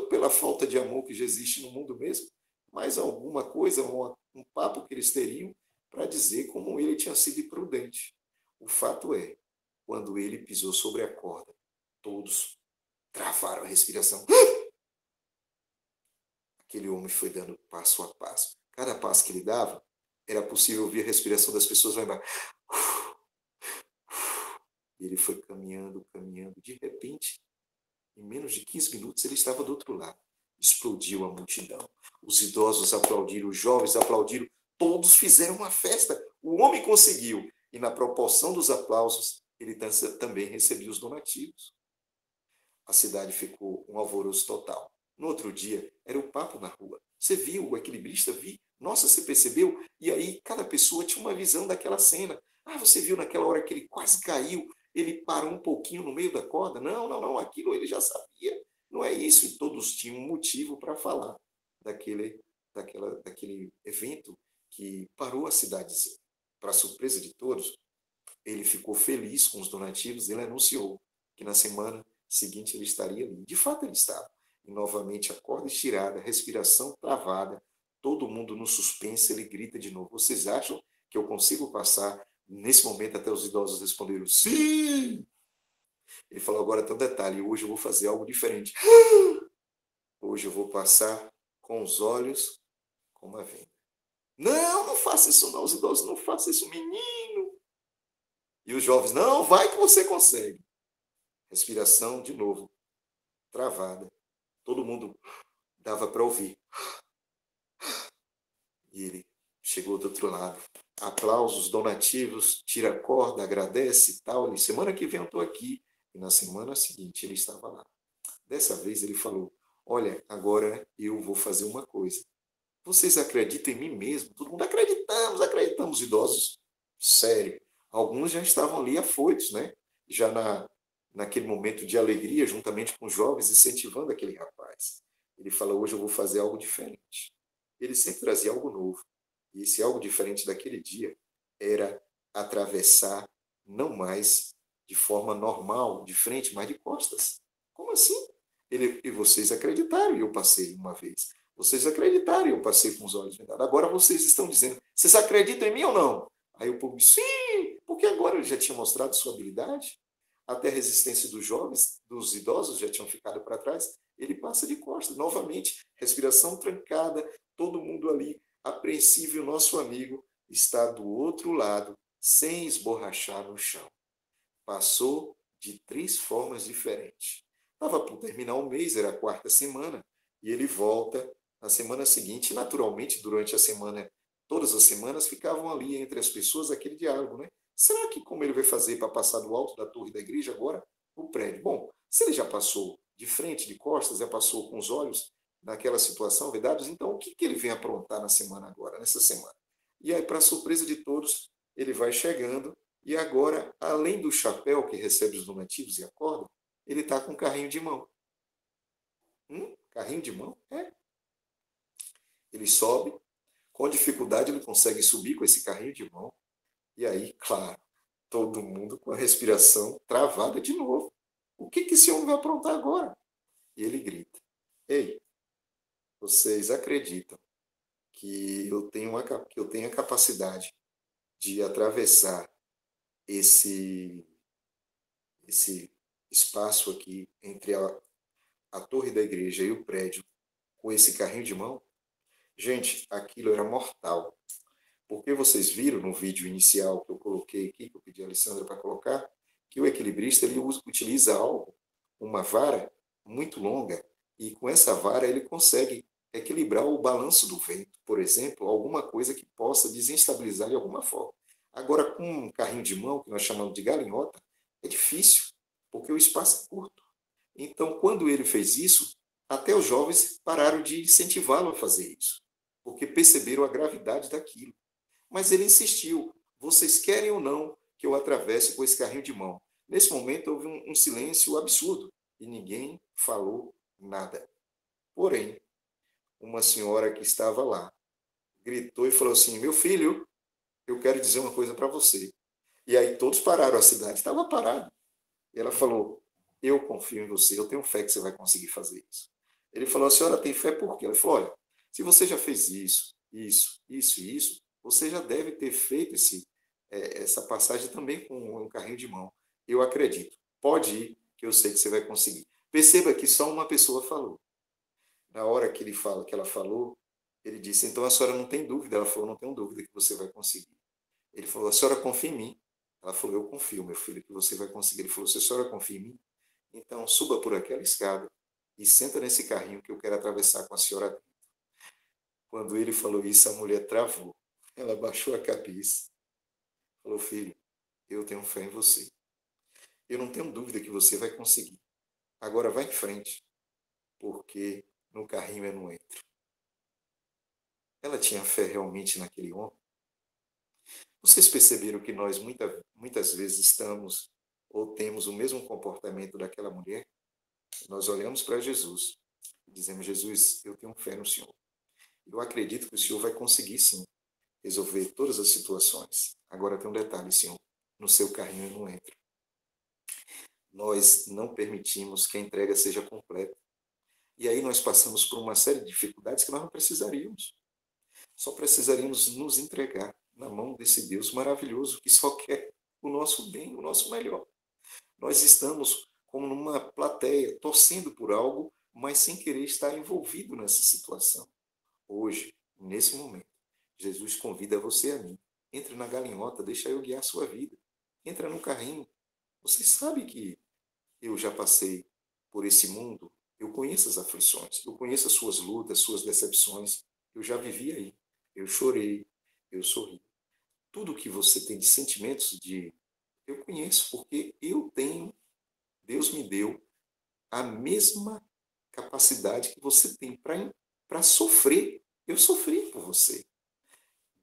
Speaker 2: pela falta de amor que já existe no mundo mesmo, mais alguma coisa, um papo que eles teriam para dizer como ele tinha sido imprudente. O fato é, quando ele pisou sobre a corda, todos travaram a respiração. Aquele homem foi dando passo a passo. Cada passo que ele dava, era possível ouvir a respiração das pessoas lá embaixo. E ele foi caminhando, caminhando. De repente, em menos de 15 minutos, ele estava do outro lado. Explodiu a multidão. Os idosos aplaudiram, os jovens aplaudiram. Todos fizeram uma festa. O homem conseguiu. E na proporção dos aplausos, ele também recebia os donativos. A cidade ficou um alvoroço total. No outro dia, era o papo na rua. Você viu o equilibrista? Vi. Nossa, você percebeu? E aí, cada pessoa tinha uma visão daquela cena. Ah, você viu naquela hora que ele quase caiu, ele parou um pouquinho no meio da corda? Não, aquilo ele já sabia. Não é isso. E todos tinham um motivo para falar daquele evento que parou a cidadezinha. Para surpresa de todos, ele ficou feliz com os donativos, ele anunciou que na semana seguinte ele estaria ali. De fato ele estava. E novamente a corda estirada, a respiração travada, todo mundo no suspense, ele grita de novo, vocês acham que eu consigo passar? Nesse momento até os idosos responderam, sim! Ele falou, agora tem um detalhe, hoje eu vou fazer algo diferente. Hoje eu vou passar com os olhos como a venda. Não faça isso não, os idosos, não façam isso, menino. E os jovens, não, vai que você consegue. Respiração de novo, travada. Todo mundo dava para ouvir. E ele chegou do outro lado. Aplausos, donativos, tira a corda, agradece e tal. E semana que vem eu estou aqui. E na semana seguinte ele estava lá. Dessa vez ele falou, olha, agora eu vou fazer uma coisa. Vocês acreditam em mim mesmo? Todo mundo acreditamos, idosos. Sério. Alguns já estavam ali afoitos, né? Já naquele momento de alegria, juntamente com os jovens, incentivando aquele rapaz. Ele fala, hoje eu vou fazer algo diferente. Ele sempre trazia algo novo. E esse algo diferente daquele dia era atravessar, não mais de forma normal, de frente, mas de costas. Como assim? E vocês acreditaram, e eu passei uma vez. Vocês acreditaram, e eu passei com os olhos vendados. Agora vocês estão dizendo, vocês acreditam em mim ou não? Aí o povo, sim, porque agora ele já tinha mostrado sua habilidade, até a resistência dos jovens, dos idosos já tinham ficado para trás, ele passa de costas, novamente, respiração trancada, todo mundo ali apreensivo, e o nosso amigo está do outro lado, sem esborrachar no chão. Passou de 3 formas diferentes. Estava por terminar o mês, era a 4ª semana, e ele volta na semana seguinte. Naturalmente, durante a semana, todas as semanas, ficavam ali entre as pessoas aquele diálogo, né? Será que como ele vai fazer para passar do alto da torre da igreja agora, o prédio? Bom, se ele já passou de frente, de costas, já passou com os olhos naquela situação vedados, então o que ele vem aprontar na semana agora, nessa semana? E aí, para surpresa de todos, ele vai chegando, e agora, além do chapéu que recebe os donativos e acorda, ele está com um carrinho de mão. Carrinho de mão? É. Ele sobe, com dificuldade ele consegue subir com esse carrinho de mão, e aí, claro, todo mundo com a respiração travada de novo. O que esse homem vai aprontar agora? E ele grita, ei, vocês acreditam que eu tenho a capacidade de atravessar esse espaço aqui entre a torre da igreja e o prédio com esse carrinho de mão? Gente, aquilo era mortal. Porque vocês viram no vídeo inicial que eu coloquei aqui, que eu pedi a Alessandra para colocar, que o equilibrista ele utiliza algo, uma vara muito longa, e com essa vara ele consegue equilibrar o balanço do vento, por exemplo, alguma coisa que possa desestabilizar de alguma forma. Agora, com um carrinho de mão, que nós chamamos de galinhota, é difícil, porque o espaço é curto. Então, quando ele fez isso, até os jovens pararam de incentivá-lo a fazer isso, porque perceberam a gravidade daquilo. Mas ele insistiu, vocês querem ou não que eu atravesse com esse carrinho de mão? Nesse momento houve um silêncio absurdo e ninguém falou nada. Porém, uma senhora que estava lá gritou e falou assim, meu filho, eu quero dizer uma coisa para você. E aí todos pararam, a cidade estava parada. E ela falou, eu confio em você, eu tenho fé que você vai conseguir fazer isso. Ele falou, a senhora tem fé por quê? Ela falou, olha, se você já fez isso, você já deve ter feito essa passagem também com um carrinho de mão. Eu acredito. Pode ir, que eu sei que você vai conseguir. Perceba que só uma pessoa falou. Na hora que ela falou, ele disse, então a senhora não tem dúvida? Ela falou, não tenho dúvida que você vai conseguir. Ele falou, a senhora confia em mim? Ela falou, eu confio, meu filho, que você vai conseguir. Ele falou, se a senhora confia em mim, então suba por aquela escada e senta nesse carrinho que eu quero atravessar com a senhora. Quando ele falou isso, a mulher travou. Ela baixou a cabeça. Falou, filho, eu tenho fé em você. Eu não tenho dúvida que você vai conseguir. Agora vai em frente, porque no carrinho eu não entro. Ela tinha fé realmente naquele homem? Vocês perceberam que nós muitas vezes estamos ou temos o mesmo comportamento daquela mulher? Nós olhamos para Jesus e dizemos, Jesus, eu tenho fé no Senhor. Eu acredito que o Senhor vai conseguir, sim, resolver todas as situações. Agora tem um detalhe, Senhor. No seu carrinho eu não entro. Nós não permitimos que a entrega seja completa. E aí nós passamos por uma série de dificuldades que nós não precisaríamos. Só precisaríamos nos entregar na mão desse Deus maravilhoso que só quer o nosso bem, o nosso melhor. Nós estamos como numa plateia, torcendo por algo, mas sem querer estar envolvido nessa situação. Hoje, nesse momento, Jesus convida você a mim. Entre na galinhota, deixa eu guiar a sua vida. Entra no carrinho. Você sabe que eu já passei por esse mundo, eu conheço as aflições, eu conheço as suas lutas, suas decepções, eu já vivi aí. Eu chorei, eu sorri. Tudo que você tem de sentimentos eu conheço, porque eu tenho, Deus me deu a mesma capacidade que você tem para sofrer. Eu sofri por você.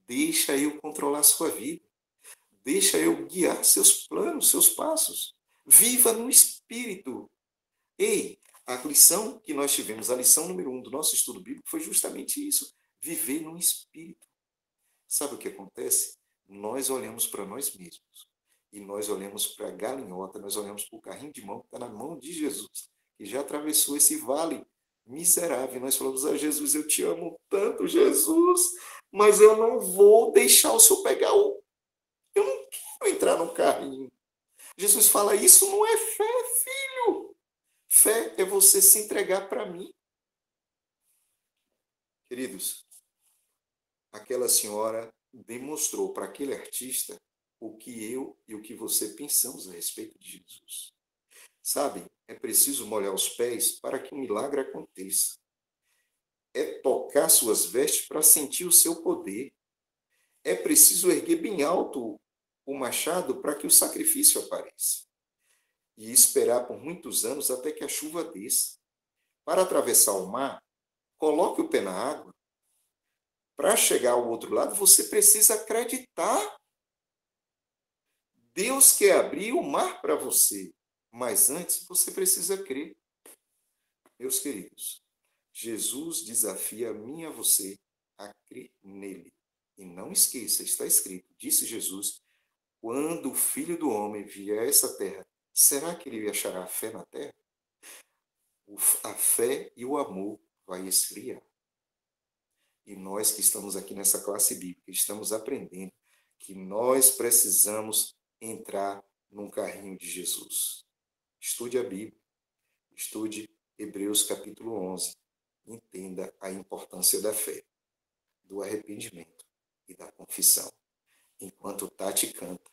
Speaker 2: Deixa eu controlar sua vida. Deixa eu guiar seus planos, seus passos. Viva no Espírito. Ei, a lição que nós tivemos, a lição número 1 do nosso estudo bíblico foi justamente isso. Viver no Espírito. Sabe o que acontece? Nós olhamos para nós mesmos. E nós olhamos para a galinhota, nós olhamos para o carrinho de mão que está na mão de Jesus, que já atravessou esse vale miserável. Nós falamos, Jesus, eu te amo tanto, Jesus, mas eu não vou deixar o Senhor pegar o... Eu não quero entrar no carrinho. Jesus fala, isso não é fé, filho. Fé é você se entregar para mim. Queridos, aquela senhora demonstrou para aquele artista o que eu e o que você pensamos a respeito de Jesus. Sabe, é preciso molhar os pés para que um milagre aconteça. É tocar suas vestes para sentir o seu poder. É preciso erguer bem alto o machado para que o sacrifício apareça. E esperar por muitos anos até que a chuva desça. Para atravessar o mar, coloque o pé na água. Para chegar ao outro lado, você precisa acreditar. Deus quer abrir o mar para você, mas antes você precisa crer. Meus queridos, Jesus desafia a mim e a você a crer nele. E não esqueça, está escrito, disse Jesus, quando o Filho do Homem vier a essa terra, será que ele achará fé na terra? A fé e o amor vai esfriar. E nós que estamos aqui nessa classe bíblica, estamos aprendendo que nós precisamos entrar num carrinho de Jesus. Estude a Bíblia, estude Hebreus capítulo 11, entenda a importância da fé, do arrependimento e da confissão. Enquanto Tati canta,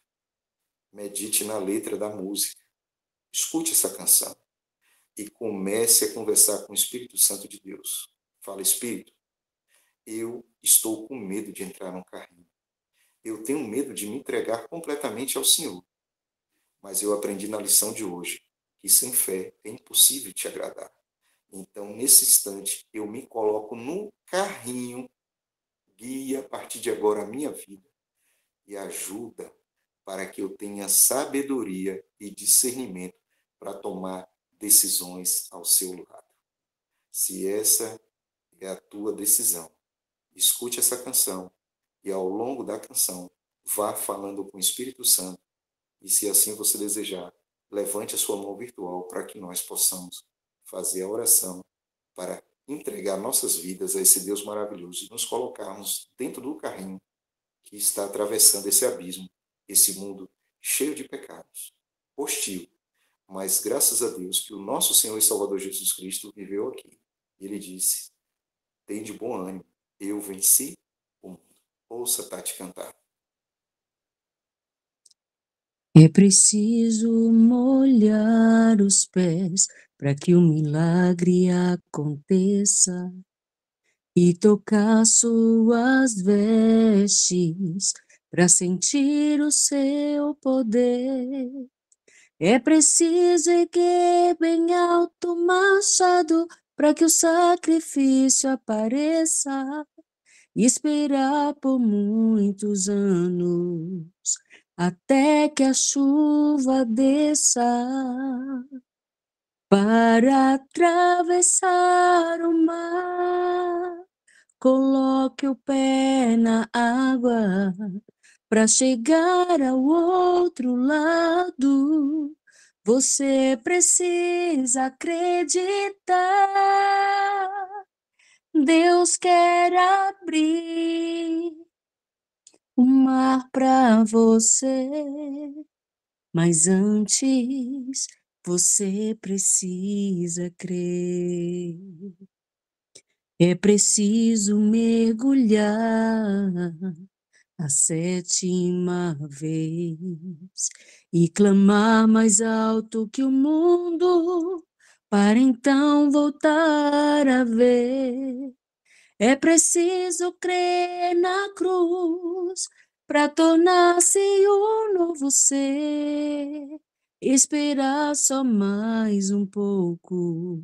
Speaker 2: medite na letra da música, escute essa canção e comece a conversar com o Espírito Santo de Deus. Fala, Espírito, eu estou com medo de entrar num carrinho. Eu tenho medo de me entregar completamente ao Senhor. Mas eu aprendi na lição de hoje que sem fé é impossível te agradar. Então, nesse instante, eu me coloco no carrinho, guia a partir de agora a minha vida e ajuda para que eu tenha sabedoria e discernimento para tomar decisões ao seu lado. Se essa é a tua decisão, escute essa canção e ao longo da canção vá falando com o Espírito Santo e se assim você desejar, levante a sua mão virtual para que nós possamos fazer a oração para entregar nossas vidas a esse Deus maravilhoso e nos colocarmos dentro do carrinho que está atravessando esse abismo, esse mundo cheio de pecados, hostil. Mas graças a Deus que o nosso Senhor e Salvador Jesus Cristo viveu aqui. Ele disse, tem de bom ânimo, eu venci o mundo. Ouça Tati cantar.
Speaker 4: É preciso molhar os pés para que o milagre aconteça e tocar suas vestes para sentir o seu poder. É preciso erguer bem alto o machado para que o sacrifício apareça e esperar por muitos anos até que a chuva desça. Para atravessar o mar, coloque o pé na água para chegar ao outro lado. Você precisa acreditar. Deus quer abrir o mar para você, mas antes você precisa crer. É preciso mergulhar a 7ª vez e clamar mais alto que o mundo para então voltar a ver. É preciso crer na cruz para tornar-se um novo ser. Esperar só mais um pouco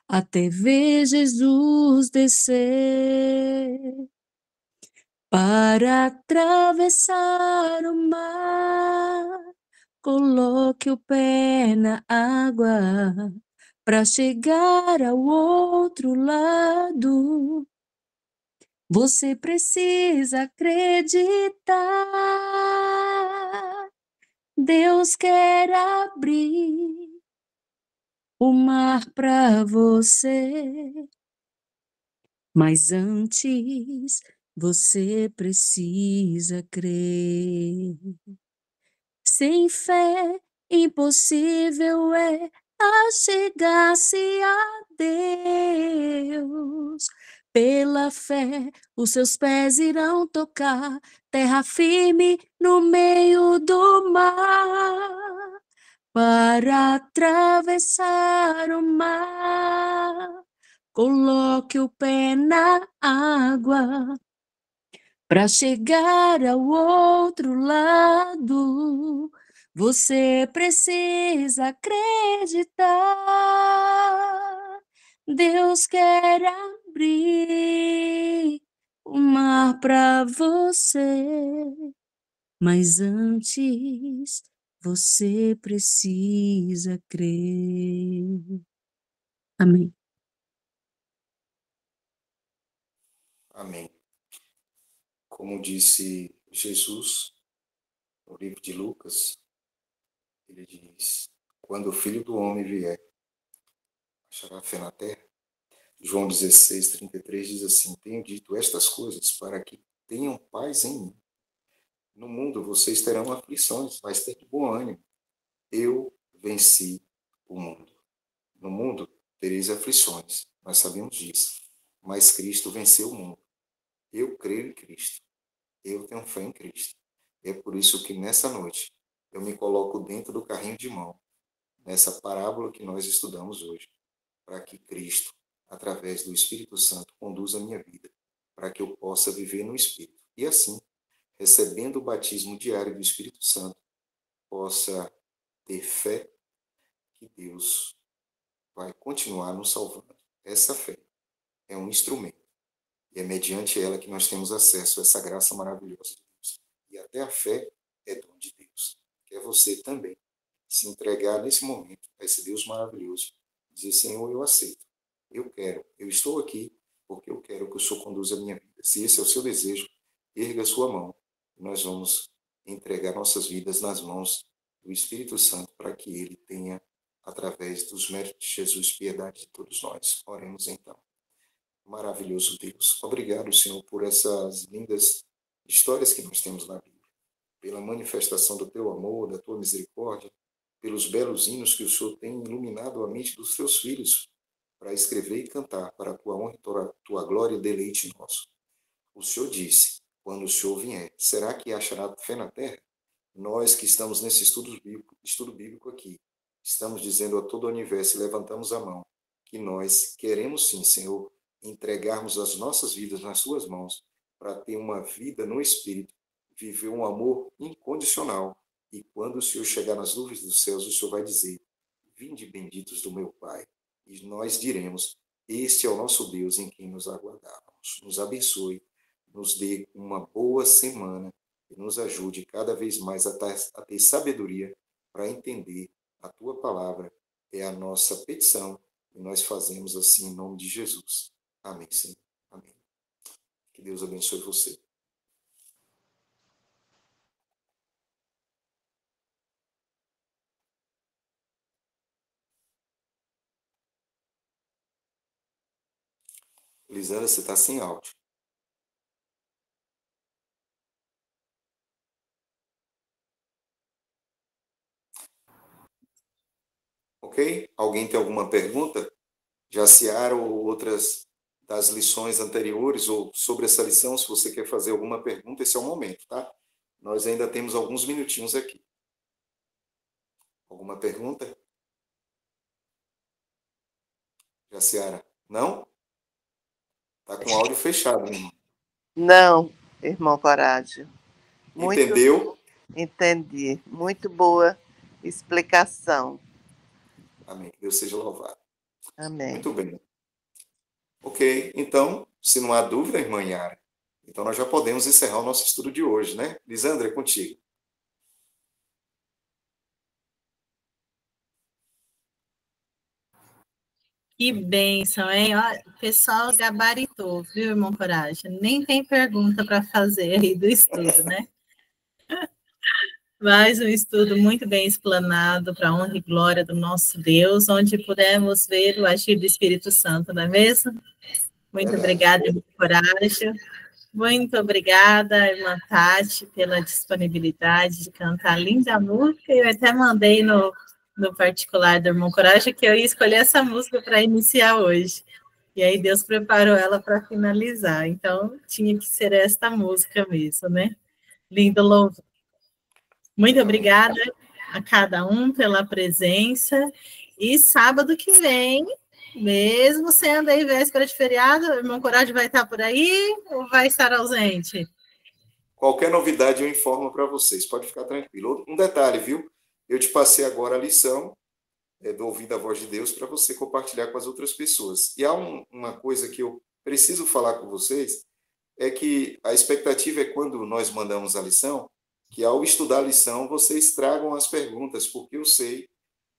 Speaker 4: até ver Jesus descer. Para atravessar o mar, coloque o pé na água, para chegar ao outro lado. Você precisa acreditar. Deus quer abrir o mar para você, mas antes você precisa crer. Sem fé, impossível é achegar-se a Deus. Pela fé, os seus pés irão tocar terra firme no meio do mar. Para atravessar o mar, coloque o pé na água. Para chegar ao outro lado, você precisa acreditar. Deus quer abrir o mar para você, mas antes você precisa crer. Amém.
Speaker 2: Amém. Como disse Jesus no livro de Lucas, ele diz: quando o Filho do Homem vier, achará fé na terra? João 16:33 diz assim: tenho dito estas coisas para que tenham paz em mim. No mundo vocês terão aflições, mas tenham bom ânimo. Eu venci o mundo. No mundo tereis aflições, nós sabemos disso, mas Cristo venceu o mundo. Eu creio em Cristo. Eu tenho fé em Cristo. É por isso que nessa noite eu me coloco dentro do carrinho de mão, nessa parábola que nós estudamos hoje, para que Cristo, através do Espírito Santo, conduza a minha vida, para que eu possa viver no Espírito. E assim, recebendo o batismo diário do Espírito Santo, possa ter fé que Deus vai continuar nos salvando. Essa fé é um instrumento. E é mediante ela que nós temos acesso a essa graça maravilhosa de Deus. E até a fé é dom de Deus. Quer você também se entregar nesse momento a esse Deus maravilhoso. Dizer: Senhor, eu aceito. Eu quero. Eu estou aqui porque eu quero que o Senhor conduza a minha vida. Se esse é o seu desejo, erga a sua mão. E nós vamos entregar nossas vidas nas mãos do Espírito Santo para que ele tenha, através dos méritos de Jesus, piedade de todos nós. Oremos então. Maravilhoso Deus, obrigado, Senhor, por essas lindas histórias que nós temos na Bíblia, pela manifestação do teu amor, da tua misericórdia, pelos belos hinos que o Senhor tem iluminado a mente dos teus filhos para escrever e cantar para a tua honra e tua glória e deleite nosso. O Senhor disse: quando o Senhor vier, será que achará fé na terra? Nós que estamos nesse estudo bíblico aqui, estamos dizendo a todo o universo e levantamos a mão que nós queremos sim, Senhor, entregarmos as nossas vidas nas suas mãos para ter uma vida no Espírito, viver um amor incondicional. E quando o Senhor chegar nas nuvens dos céus, o Senhor vai dizer: vinde benditos do meu Pai. E nós diremos: este é o nosso Deus em quem nos aguardávamos. Nos abençoe, nos dê uma boa semana e nos ajude cada vez mais a ter sabedoria para entender a tua palavra. É a nossa petição e nós fazemos assim em nome de Jesus. Amém, Senhor. Amém. Que Deus abençoe você. Lisandra, você está sem áudio. Ok? Alguém tem alguma pergunta? Jaciara ou outras das lições anteriores ou sobre essa lição, se você quer fazer alguma pergunta, esse é o momento, tá? Nós ainda temos alguns minutinhos aqui. Alguma pergunta? Jaciara? Não? Está com o áudio fechado, irmão.
Speaker 5: Não, irmão Corádio.
Speaker 2: Entendeu?
Speaker 5: Entendi. Muito boa explicação.
Speaker 2: Amém. Deus seja louvado.
Speaker 5: Amém.
Speaker 2: Muito bem. Ok, então, se não há dúvida, irmã Yara, então nós já podemos encerrar o nosso estudo de hoje, né? Lisandra, é contigo.
Speaker 1: Que bênção, hein? Ó, o pessoal gabaritou, viu, irmão Coragem? Nem tem pergunta para fazer aí do estudo, né? Mais um estudo muito bem explanado para a honra e glória do nosso Deus, onde pudemos ver o agir do Espírito Santo, não é mesmo? Muito
Speaker 2: Verdade.
Speaker 1: obrigada, irmão Coragem. Muito obrigada, irmã Tati, pela disponibilidade de cantar a linda música. Eu até mandei no particular do irmão Coragem que eu ia escolher essa música para iniciar hoje. E aí Deus preparou ela para finalizar. Então, tinha que ser esta música mesmo, né? Lindo louvor. Muito obrigada a cada um pela presença. E sábado que vem, mesmo sendo aí véspera de feriado, o irmão Coragem vai estar por aí ou vai estar ausente?
Speaker 2: Qualquer novidade eu informo para vocês, pode ficar tranquilo. Um detalhe, viu? Eu te passei agora a lição do Ouvindo a Voz de Deus para você compartilhar com as outras pessoas. E há uma coisa que eu preciso falar com vocês, é que a expectativa é quando nós mandamos a lição, que ao estudar a lição vocês tragam as perguntas, porque eu sei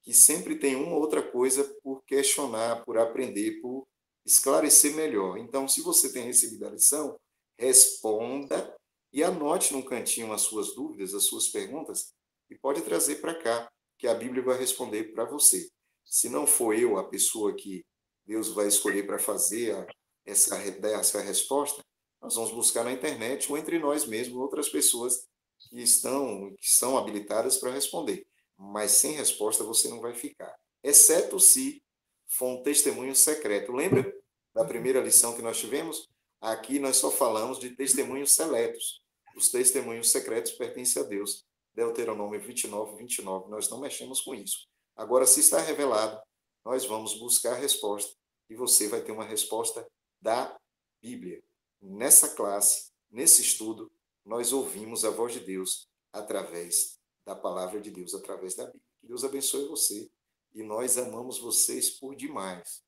Speaker 2: que sempre tem uma ou outra coisa por questionar, por aprender, por esclarecer melhor. Então, se você tem recebido a lição, responda e anote num cantinho as suas dúvidas, as suas perguntas, e pode trazer para cá, que a Bíblia vai responder para você. Se não for eu a pessoa que Deus vai escolher para fazer essa resposta, nós vamos buscar na internet ou entre nós mesmos outras pessoas que são habilitadas para responder. Mas sem resposta você não vai ficar. Exceto se for um testemunho secreto. Lembra da primeira lição que nós tivemos? Aqui nós só falamos de testemunhos seletos. Os testemunhos secretos pertencem a Deus. Deuteronômio 29, 29. Nós não mexemos com isso. Agora, se está revelado, nós vamos buscar a resposta e você vai ter uma resposta da Bíblia. Nessa classe, nesse estudo, nós ouvimos a voz de Deus através da palavra de Deus, através da Bíblia. Que Deus abençoe você e nós amamos vocês por demais.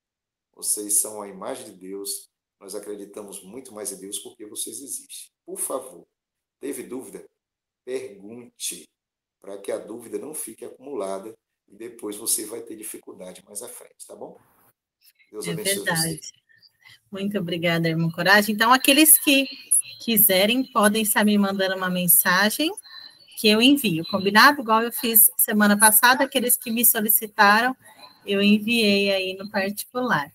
Speaker 2: Vocês são a imagem de Deus, nós acreditamos muito mais em Deus porque vocês existem. Por favor, teve dúvida? Pergunte, para que a dúvida não fique acumulada e depois você vai ter dificuldade mais à frente, tá bom? Deus abençoe você.
Speaker 1: Muito obrigada, irmão Coragem. Então, aqueles que quiserem podem estar me mandando uma mensagem que eu envio, combinado? Igual eu fiz semana passada, aqueles que me solicitaram, eu enviei aí no particular.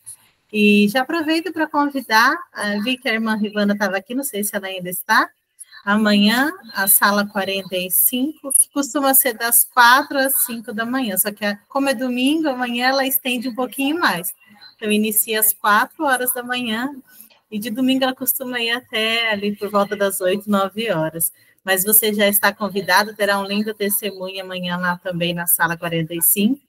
Speaker 1: E já aproveito para convidar, vi que a irmã Rivana estava aqui, não sei se ela ainda está, amanhã, a sala 45, que costuma ser das 4 às 5 da manhã, só que como é domingo, amanhã ela estende um pouquinho mais. Então, inicia às 4 horas da manhã, e de domingo ela costuma ir até ali por volta das 8, 9 horas. Mas você já está convidado, terá um lindo testemunho amanhã lá também na sala 45.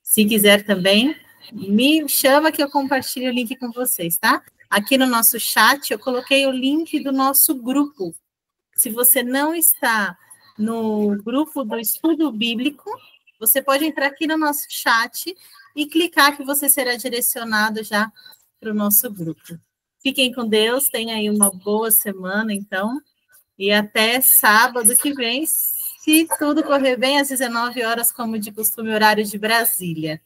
Speaker 1: Se quiser também, me chama que eu compartilho o link com vocês, tá? Aqui no nosso chat eu coloquei o link do nosso grupo. Se você não está no grupo do estudo bíblico, você pode entrar aqui no nosso chat e clicar que você será direcionado já para o nosso grupo. Fiquem com Deus, tenham aí uma boa semana, então, e até sábado que vem, se tudo correr bem, às 19 horas, como de costume, horário de Brasília.